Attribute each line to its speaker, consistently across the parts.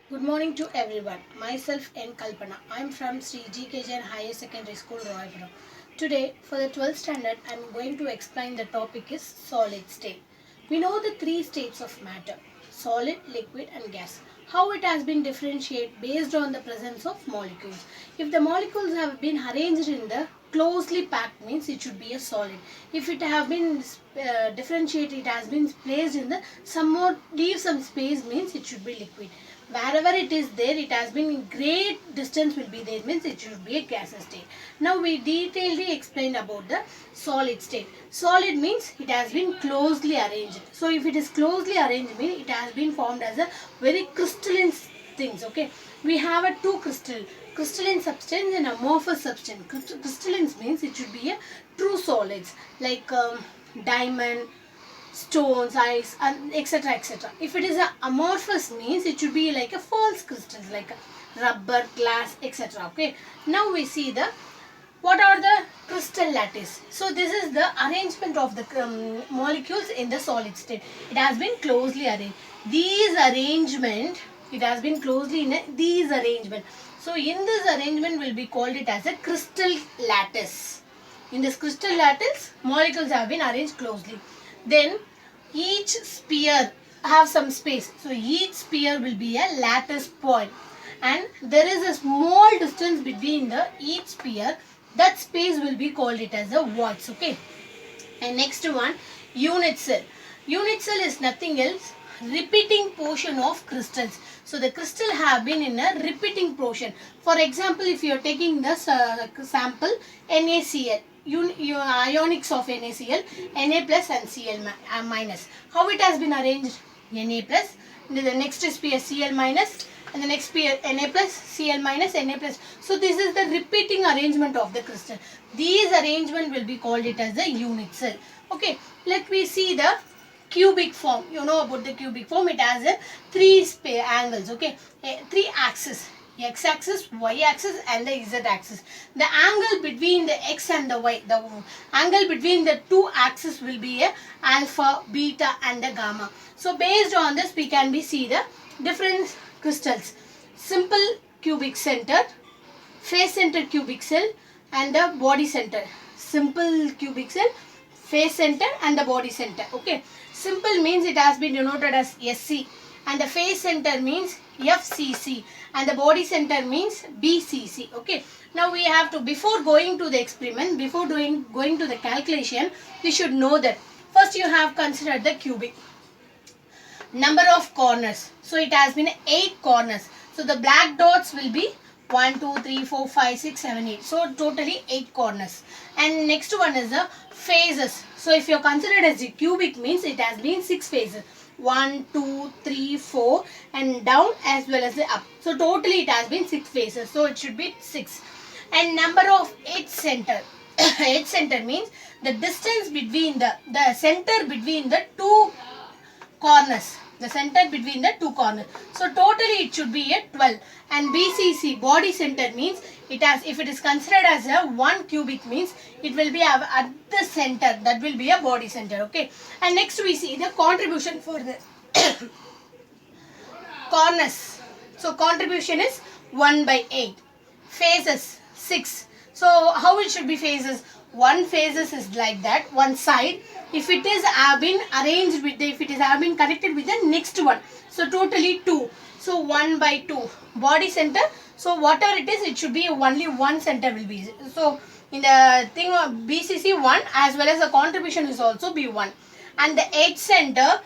Speaker 1: Good morning to everyone. Myself N. Kalpna. I am from Sri G.K.Jain Higher Secondary School, Roypura. Today, for the 12th standard, I am going to explain the topic is solid state. We know the three states of matter: solid, liquid and gas. How it has been differentiated based on the presence of molecules. If the molecules have been arranged in the closely packed means it should be a solid. If it have been differentiated, it has been placed in the somewhat leave some space means it should be liquid. Wherever it is there, it has been in great distance will be there means it should be a gaseous state. Now we detailedly explained about the solid state. Solid means it has been closely arranged. So if it is closely arranged means it has been formed as a very crystalline things. Okay, we have a two crystalline substance and amorphous substance. Crystalline means it should be a true solids like diamond, stones, ice, and etc. etc. If it is a amorphous means it should be like a false crystals like a rubber, glass, etc. Okay. Now we see the what are the crystal lattice. So this is the arrangement of the molecules in the solid state. It has been closely arranged. These arrangement, it has been closely in these arrangement. So in this arrangement will be called it as a crystal lattice. In this crystal lattice, molecules have been arranged closely. Then each sphere have some space. So each sphere will be a lattice point, and there is a small distance between the each sphere. That space will be called it as a voids. Okay. And next one, unit cell. Unit cell is nothing else repeating portion of crystals. So the crystal have been in a repeating portion. For example, if you are taking the sample NaCl, ionics of NaCl, Na plus and Cl minus. How it has been arranged? Na plus, the next is Cl minus, and the next Na plus, Cl minus, Na plus. So this is the repeating arrangement of the crystal. These arrangement will be called it as the unit cell. Okay, let me see the cubic form. You know about the cubic form. It has a three angles. Okay, three axes: x axis, y axis and the z axis. The angle between the x and the y, the angle between the two axes will be a alpha, beta and the gamma. So based on this we can see the different crystals: simple cubic center, face center cubic cell and the body center. Simple cubic cell, face center and the body center. Okay, simple means it has been denoted as SC, and the face center means FCC, and the body center means BCC. Okay, now we have to, before going to the experiment, before going to the calculation, we should know that first you have considered the cubic number of corners. So it has been 8 corners. So the black dots will be 1, 2, 3, 4, 5, 6, 7, 8. So totally 8 corners. And next one is the phases. So if you are considered as a cubic means it has been 6 phases. 1, 2, 3, 4 and down as well as the up. So totally it has been 6 phases. So it should be 6. And number of edge center. Edge center means the distance between the center between the two corners. The center between the two corners. So totally it should be a 12. And BCC, body center, means it has, if it is considered as a 1 cubic means it will be at the center. That will be a body center. Okay. And next we see the contribution for the corners. So contribution is 1 by 8. Phases 6. So how it should be phases? One phases is like that, one side. If it is been arranged with if it is been connected with the next one. So totally 2. So 1 by 2. Body center. So whatever it is, it should be only one center will be. So in the thing of BCC 1 as well as the contribution is also be 1. And the edge center,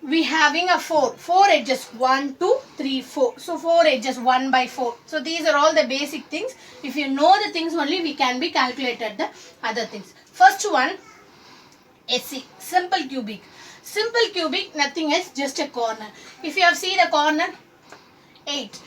Speaker 1: we having a 4 edges, 1 2 3 4. So 4 edges, 1 by 4. So these are all the basic things. If you know the things only, we can be calculated the other things. First one, SC, simple cubic. Simple cubic, nothing else, just a corner. If you have seen the corner, 8.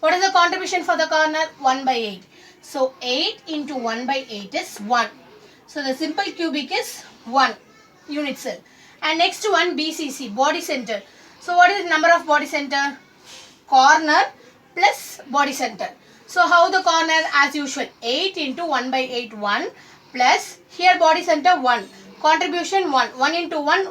Speaker 1: What is the contribution for the corner? 1 by 8. So 8 into 1 by 8 is 1. So the simple cubic is 1 unit cell. And next one, BCC, body center. So what is the number of body center? Corner plus body center. So how the corner? As usual, 8 into 1 by 8, 1 plus here body center 1. Contribution 1. 1 into 1,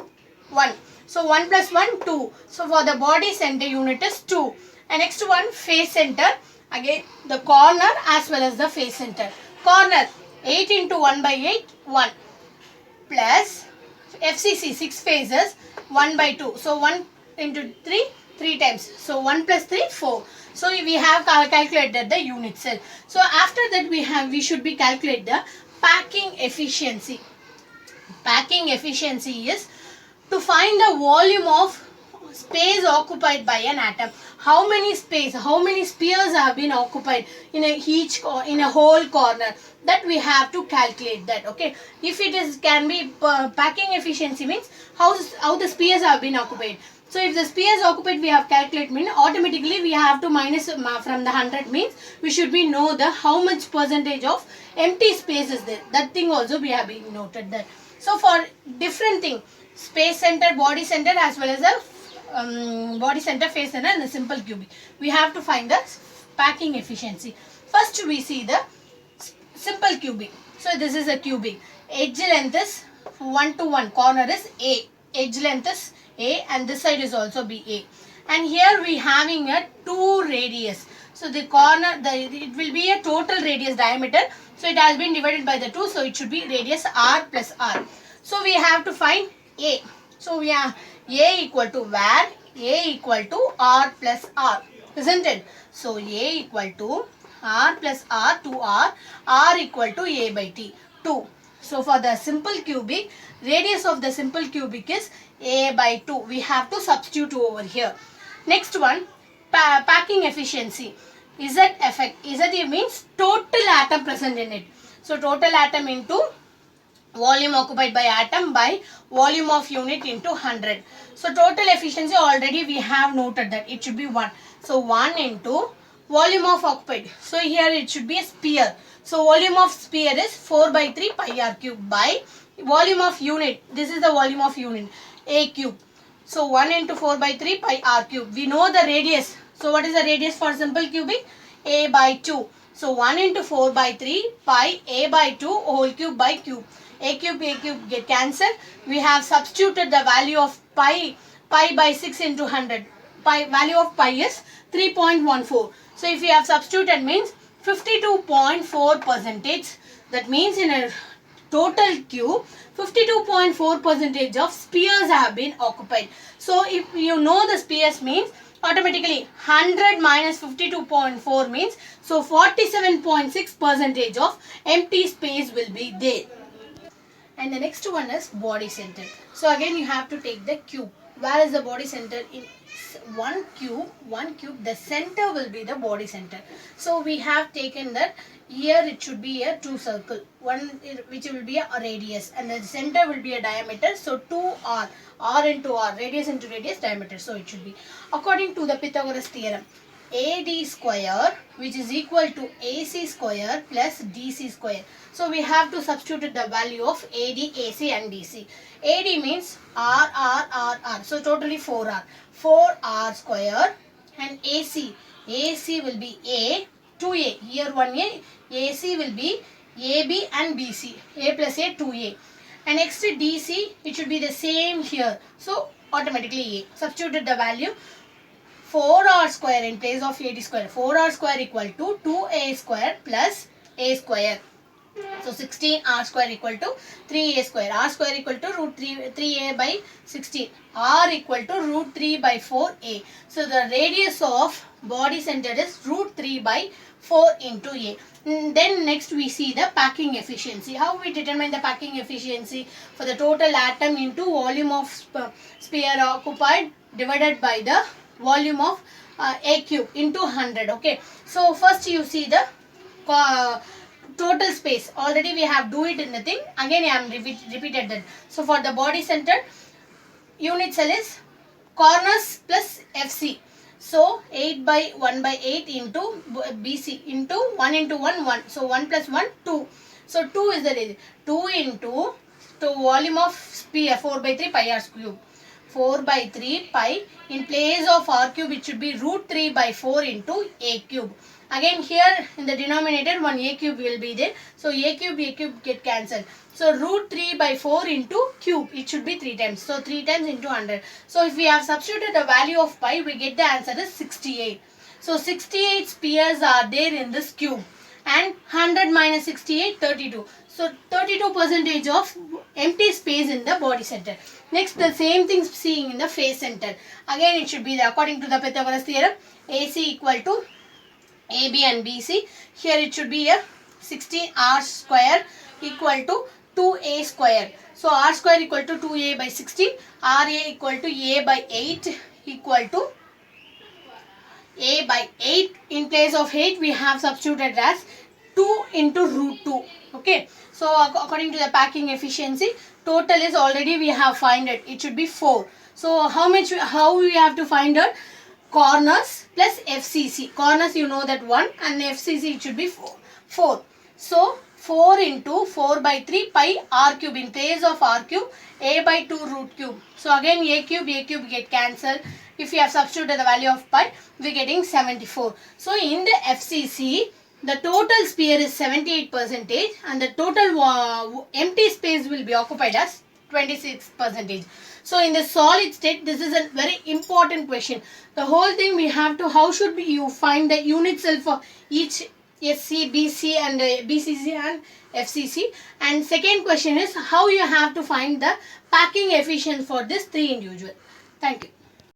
Speaker 1: 1. So 1 plus 1, 2. So for the body center unit is 2. And next one, face center. Again the corner as well as the face center. Corner 8 into 1 by 8 1 plus FCC 6 faces 1 by 2. So 1 into 3 3 times. So 1 plus 3 4. So we have calculated the unit cell. So after that we should be calculate the packing efficiency. Packing efficiency is to find the volume of space occupied by an atom. How many spheres have been occupied in a whole corner, that we have to calculate that. Okay, if it is can be packing efficiency means how the spheres have been occupied. So if the spheres occupied we have calculate mean automatically we have to minus from the 100 means we should be know the how much percentage of empty space is there. That thing also we have been noted there. So for different thing, space center, body center as well as a body center, face center and the simple cubic, we have to find the packing efficiency. First we see the simple cubic. So this is a cubic. Edge length is 1 to 1. Corner is A. Edge length is A and this side is also be A. And here we having a 2 radius. So the corner, it will be a total radius diameter. So it has been divided by the 2. So it should be radius R plus R. So we have to find A. So we have A equal to where? A equal to R plus R. Isn't it? So A equal to R plus R to R equal to A by T, 2. So for the simple cubic, radius of the simple cubic is A by 2. We have to substitute over here. Next one, packing efficiency. Z effect. Z means total atom present in it. So total atom into volume occupied by atom by volume of unit into 100. So total efficiency already we have noted that it should be 1. So 1 into volume of occupied. So here it should be a sphere. So volume of sphere is 4 by 3 pi r cube by volume of unit. This is the volume of unit, A cube. So 1 into 4 by 3 pi r cube. We know the radius. So what is the radius for simple cubic? A by 2. So 1 into 4 by 3 pi A by 2 whole cube by cube. A cube get cancelled. We have substituted the value of pi by 6 into 100. Value of pi is 3.14. So if we have substituted means 52.4 percentage. That means in a total cube 52.4 percentage of spheres have been occupied. So if you know the spheres means automatically 100 minus 52.4 means so 47.6 percentage of empty space will be there. And the next one is body center. So again you have to take the cube. Where is the body center? In one cube, the center will be the body center. So we have taken that here it should be a 2 circle. One which will be a radius and the center will be a diameter. So 2R, R into R, radius into radius, diameter. So it should be according to the Pythagoras theorem. AD square which is equal to AC square plus DC square. So we have to substitute the value of AD, AC and DC. AD means R. So totally 4R. 4R square and AC. AC will be A, 2A. Here 1A. AC will be AB and BC. A plus A, 2A. And next DC, it should be the same here. So automatically A. Substituted the value. 4R square in place of AD square. 4R square equal to 2A square plus A square. So 16R square equal to 3A square. R square equal to root 3A by 16. R equal to root 3 by 4A. So the radius of body center is root 3 by 4 into A. Then next we see the packing efficiency. How we determine the packing efficiency? For the total atom into volume of sphere occupied divided by the volume of A cube into 100. Okay. So first you see the total space. Already we have do it in the thing. Again I am repeated that. So for the body center, unit cell is corners plus FC. So 8 by 1 by 8 into BC into 1 into 1 1. So 1 plus 1 2. So 2 is the radius. 2 into volume of sphere 4 by 3 pi r cube. 4 by 3 pi. In place of r cube it should be root 3 by 4 into A cube. Again here in the denominator one A cube will be there. So A cube get cancelled. So root 3 by 4 into cube. It should be 3 times. So 3 times into 100. So if we have substituted the value of pi, we get the answer is 68. So 68 spheres are there in this cube, and 100 minus 68, 32. So 32% of empty space in the body center. Next, the same thing seeing in the face center. Again, it should be the, according to the Pythagoras theorem, AC equal to AB and BC. Here it should be a 16R square equal to 2A square. So R square equal to 2A by 16. RA equal to A by 8 equal to A by 8. In place of 8 we have substituted as 2 into root 2. Okay. So according to the packing efficiency, total is already we have find it. It should be 4. So how we have to find out? Corners plus FCC. Corners you know that 1, and FCC it should be 4. So 4 into 4 by 3 pi r cube. In place of r cube, a by 2 root cube. So again a cube get cancelled. If you have substituted the value of pi, we are getting 74. So in the FCC, the total sphere is 78% and the total empty space will be occupied as 26%. So in the solid state, this is a very important question. The whole thing we have to, how should you find the unit cell for each SC, BC and BCC and FCC. And second question is how you have to find the packing efficiency for this 3 individual. Thank you.